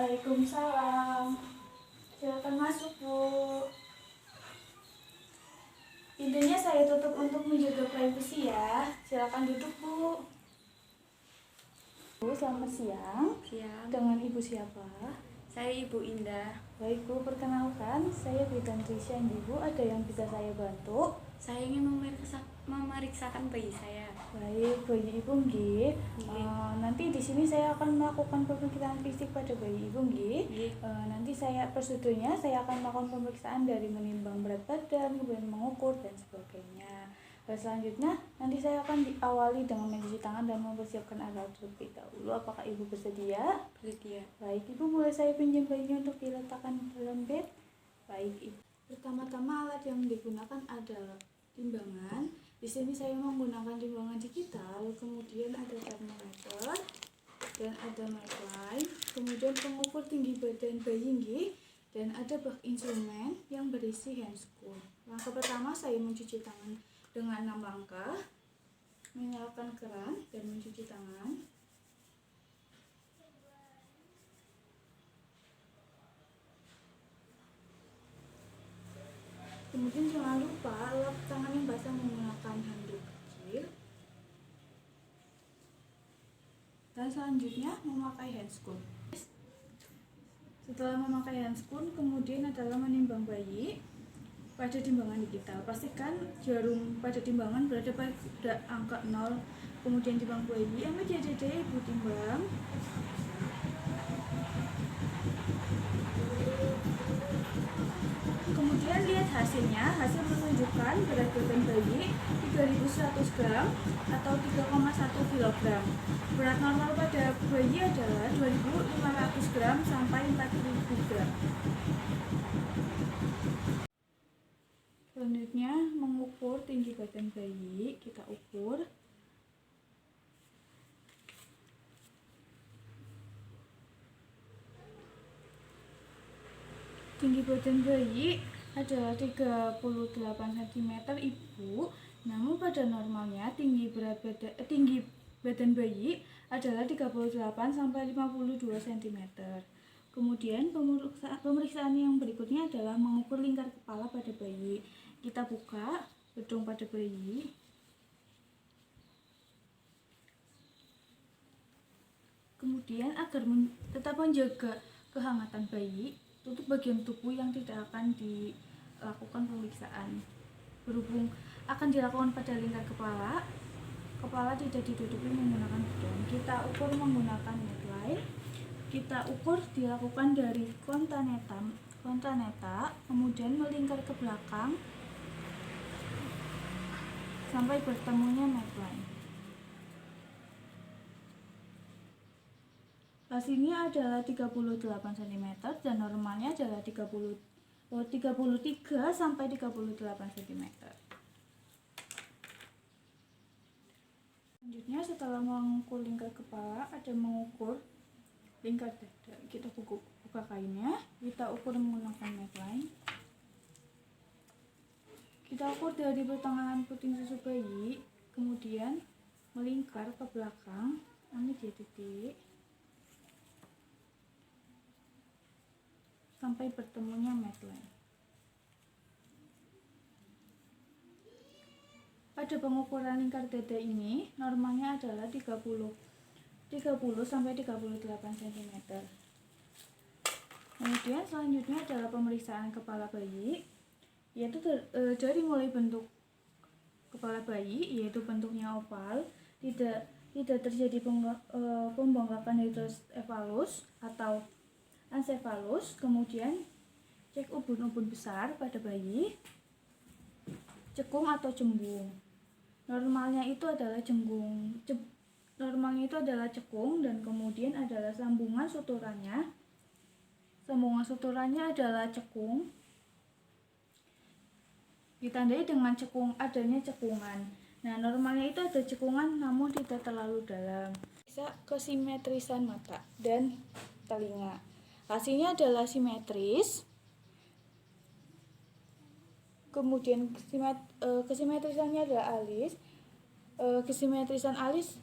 Waalaikumsalam. Silakan masuk, Bu. Pintunya saya tutup untuk menjaga privasi ya. Silakan duduk, Bu. Bu, selamat siang. Siang. Dengan Ibu siapa? Saya Ibu Indah. Baik, Bu, perkenalkan, saya Bidan Trisha. Ibu, ada yang bisa saya bantu? Saya ingin memeriksakan bayi saya. Baik, bayi Ibu nggih. Nanti di sini saya akan melakukan pemeriksaan fisik pada bayi Ibu nggih. Nanti prosedurnya saya akan melakukan pemeriksaan dari menimbang berat badan, kemudian mengukur dan sebagainya. Selanjutnya nanti saya akan diawali dengan mencuci tangan dan mempersiapkan alat terlebih dahulu. Apakah Ibu bersedia? Bersedia. Baik, Ibu, boleh saya pinjam bayinya untuk diletakkan dalam bed? Baik, Ibu. Pertama-tama alat yang digunakan adalah timbangan. Di sini saya menggunakan timbangan digital, kemudian ada termometer dan ada medline, kemudian pengukur tinggi badan bayi nggih, dan ada bak instrumen yang berisi handscoon. Langkah pertama saya mencuci tangan dengan 6 langkah, menyalakan keran dan mencuci tangan. Kemudian jangan lupa lap tangan yang basah menggunakan handuk kecil. Dan selanjutnya memakai handscoon. Setelah memakai handscoon, kemudian adalah menimbang bayi pada timbangan digital. Pastikan jarum pada timbangan berada pada angka 0. Kemudian timbang bayi, ambil dede Ibu timbang. Kemudian lihat hasilnya. Hasil menunjukkan berat badan bayi 3.100 gram atau 3,1 kg. Berat normal pada bayi adalah 2.500 gram sampai 4.000 gram. Selanjutnya mengukur tinggi badan bayi. Kita ukur. Tinggi badan bayi adalah 38 cm, Ibu. Namun pada normalnya tinggi badan bayi adalah 38 sampai 52 cm. Kemudian pemeriksaan yang berikutnya adalah mengukur lingkar kepala pada bayi. Kita buka bedong pada bayi. Kemudian agar tetap menjaga kehangatan bayi, tutup bagian tubuh yang tidak akan dilakukan pemeriksaan. Berhubung akan dilakukan pada lingkar kepala, kepala tidak ditutupi menggunakan bedong. Kita ukur menggunakan medline. Kita ukur dilakukan dari kontaneta, kemudian melingkar ke belakang sampai bertemunya medline. Hasilnya adalah 38 cm dan normalnya adalah 33 sampai 38 cm. Selanjutnya setelah mengukur lingkar kepala, ada mengukur lingkar dada. Kita buka kainnya, kita ukur menggunakan medline. Kita ukur dari pertengahan puting susu bayi, kemudian melingkar ke belakang, ambil di titik sampai bertemunya medline. Pada pengukuran lingkar dada ini, normalnya adalah 30 sampai 38 cm. Kemudian selanjutnya adalah pemeriksaan kepala bayi, yaitu dari mulai bentuk kepala bayi, yaitu bentuknya oval, tidak terjadi pembengkakan hidrosefalus atau ancefalus. Kemudian cek ubun-ubun besar pada bayi, cekung atau cembung. Normalnya itu adalah cekung dan kemudian adalah sambungan suturannya. Sambungan suturannya adalah cekung, ditandai dengan adanya cekungan. Nah, normalnya itu ada cekungan namun tidak terlalu dalam. Bisa kesimetrisan mata dan telinga. Hasilnya adalah simetris. Kemudian kesimetrisannya adalah alis. Kesimetrisan alis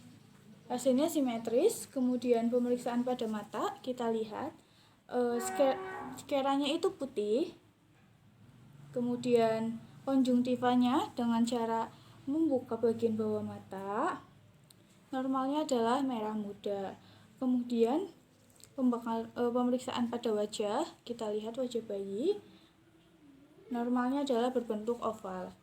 hasilnya simetris. Kemudian pemeriksaan pada mata, kita lihat skeranya itu putih. Kemudian konjungtivanya dengan cara membuka bagian bawah mata normalnya adalah merah muda. Kemudian pemeriksaan pada wajah, kita lihat wajah bayi normalnya adalah berbentuk oval.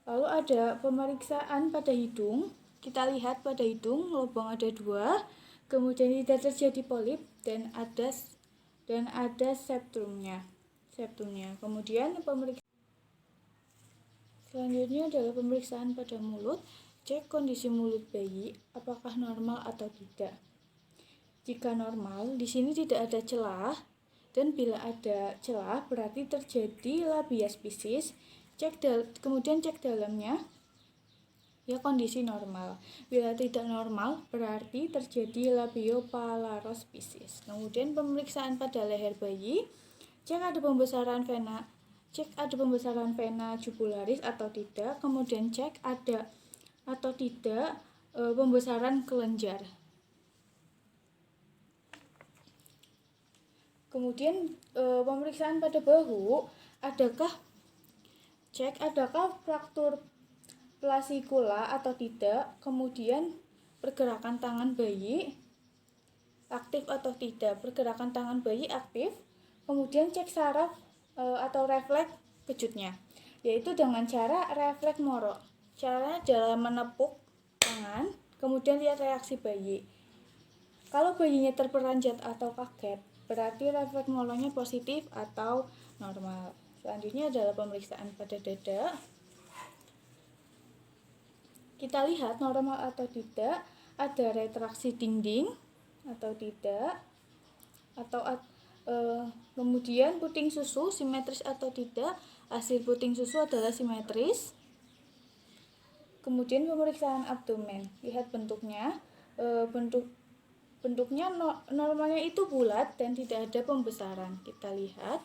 Lalu ada pemeriksaan pada hidung, kita lihat pada hidung lubang ada 2, kemudian tidak terjadi polip dan ada septumnya. Kemudian selanjutnya adalah pemeriksaan pada mulut. Cek kondisi mulut bayi apakah normal atau tidak. Jika normal, di sini tidak ada celah, dan bila ada celah berarti terjadi labiaspisis. Kemudian cek dalamnya, ya kondisi normal. Bila tidak normal berarti terjadi labiopalarospisis. Kemudian pemeriksaan pada leher bayi, cek ada pembesaran vena jugularis atau tidak. Kemudian cek ada atau tidak pembesaran kelenjar. Kemudian pemeriksaan pada bahu, cek adakah fraktur plasikula atau tidak. Kemudian pergerakan tangan bayi aktif atau tidak. Pergerakan tangan bayi aktif. Kemudian cek saraf atau refleks kejutnya, yaitu dengan cara refleks Moro. Caranya adalah menepuk tangan, kemudian lihat reaksi bayi. Kalau bayinya terperanjat atau kaget, berarti refleks Moronya positif atau normal. Selanjutnya adalah pemeriksaan pada dada. Kita lihat normal atau tidak, ada retraksi dinding atau tidak, kemudian puting susu simetris atau tidak. Hasil puting susu adalah simetris. Kemudian pemeriksaan abdomen, lihat bentuknya, bentuknya normalnya itu bulat dan tidak ada pembesaran. Kita lihat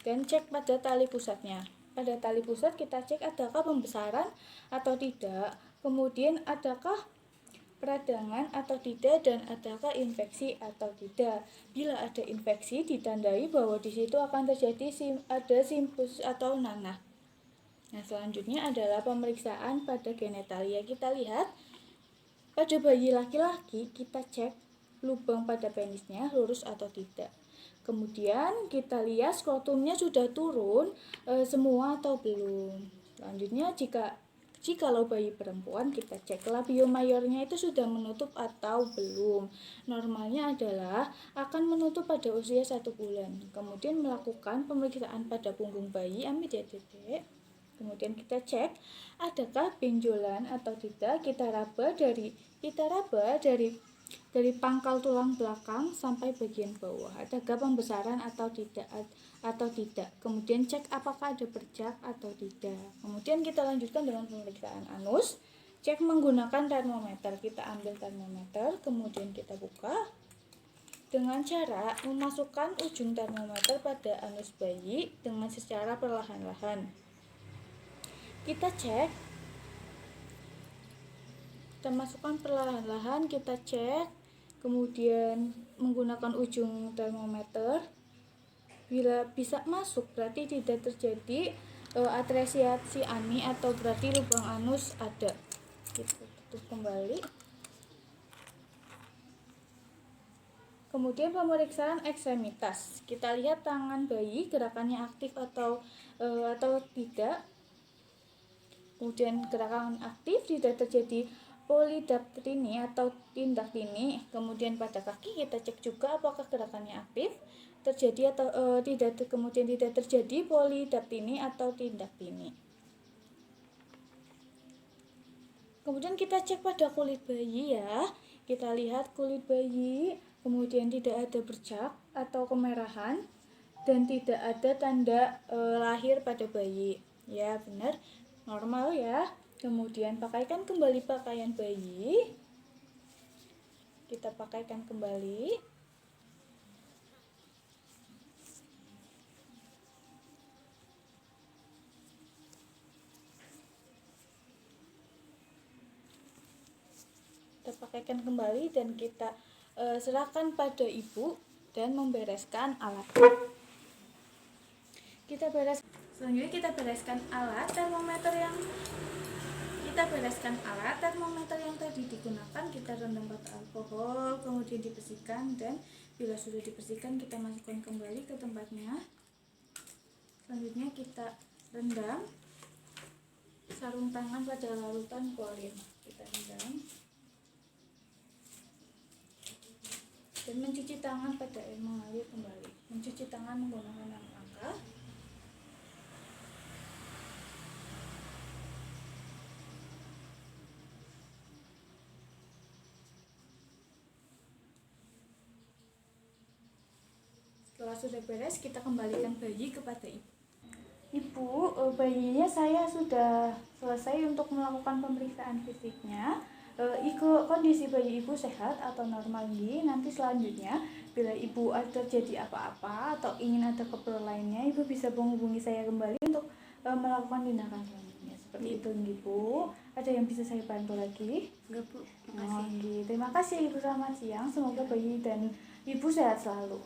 dan cek pada tali pusatnya. Pada tali pusat kita cek adakah pembesaran atau tidak, kemudian adakah peradangan atau tidak, dan adakah infeksi atau tidak. Bila ada infeksi ditandai bahwa di situ akan terjadi ada simpusis atau nanah. Nah, selanjutnya adalah pemeriksaan pada genitalia. Kita lihat pada bayi laki-laki, kita cek lubang pada penisnya lurus atau tidak. Kemudian kita lihat skrotumnya sudah turun semua atau belum. Selanjutnya jikalau bayi perempuan, kita cek labio mayornya itu sudah menutup atau belum. Normalnya adalah akan menutup pada usia 1 bulan. Kemudian melakukan pemeriksaan pada punggung bayi, ambil titik. Kemudian kita cek adakah benjolan atau tidak. Kita raba dari pangkal tulang belakang sampai bagian bawah. Adakah pembesaran atau tidak. Kemudian cek apakah ada bercak atau tidak. Kemudian kita lanjutkan dengan pemeriksaan anus. Cek menggunakan termometer. Kita ambil termometer, kemudian kita buka dengan cara memasukkan ujung termometer pada anus bayi dengan secara perlahan-lahan. Kita cek, kita masukkan perlahan-lahan, kita cek, kemudian menggunakan ujung termometer. Bila bisa masuk berarti tidak terjadi atresiasi ani atau berarti lubang anus ada. Kita tutup kembali. Kemudian pemeriksaan ekstremitas. Kita lihat tangan bayi gerakannya aktif atau tidak. Kemudian gerakan aktif, tidak terjadi polidaptrini atau tindak tini. Kemudian pada kaki kita cek juga apakah gerakannya aktif terjadi atau tidak. Kemudian tidak terjadi polidaptini atau tindak tini. Kemudian kita cek pada kulit bayi ya. Kita lihat kulit bayi, kemudian tidak ada bercak atau kemerahan dan tidak ada tanda lahir pada bayi. Ya, benar. Normal ya. Kemudian pakaikan kembali pakaian bayi. Kita pakaikan kembali. Kita pakaikan kembali dan kita serahkan pada ibu dan membereskan alat. Selanjutnya kita bereskan alat termometer yang tadi digunakan. Kita rendam pakai alkohol, kemudian dibersihkan, dan bila sudah dibersihkan kita masukkan kembali ke tempatnya. Selanjutnya kita rendam sarung tangan pada larutan klorin. Kita rendam dan mencuci tangan pada air mengalir kembali. Mencuci tangan menggunakan langkah. Setelah sudah beres, kita kembalikan bayi kepada ibu. Ibu, bayinya saya sudah selesai untuk melakukan pemeriksaan fisiknya. Kondisi bayi ibu sehat atau normal nih. Nanti selanjutnya, bila ibu ada terjadi apa-apa atau ingin ada keperluan lainnya, ibu bisa menghubungi saya kembali untuk melakukan tindakan selanjutnya. Seperti itu nih Bu. Ada yang bisa saya bantu lagi? Enggak Bu, makasih. Terima kasih Ibu, selamat siang. Semoga bayi dan ibu sehat selalu.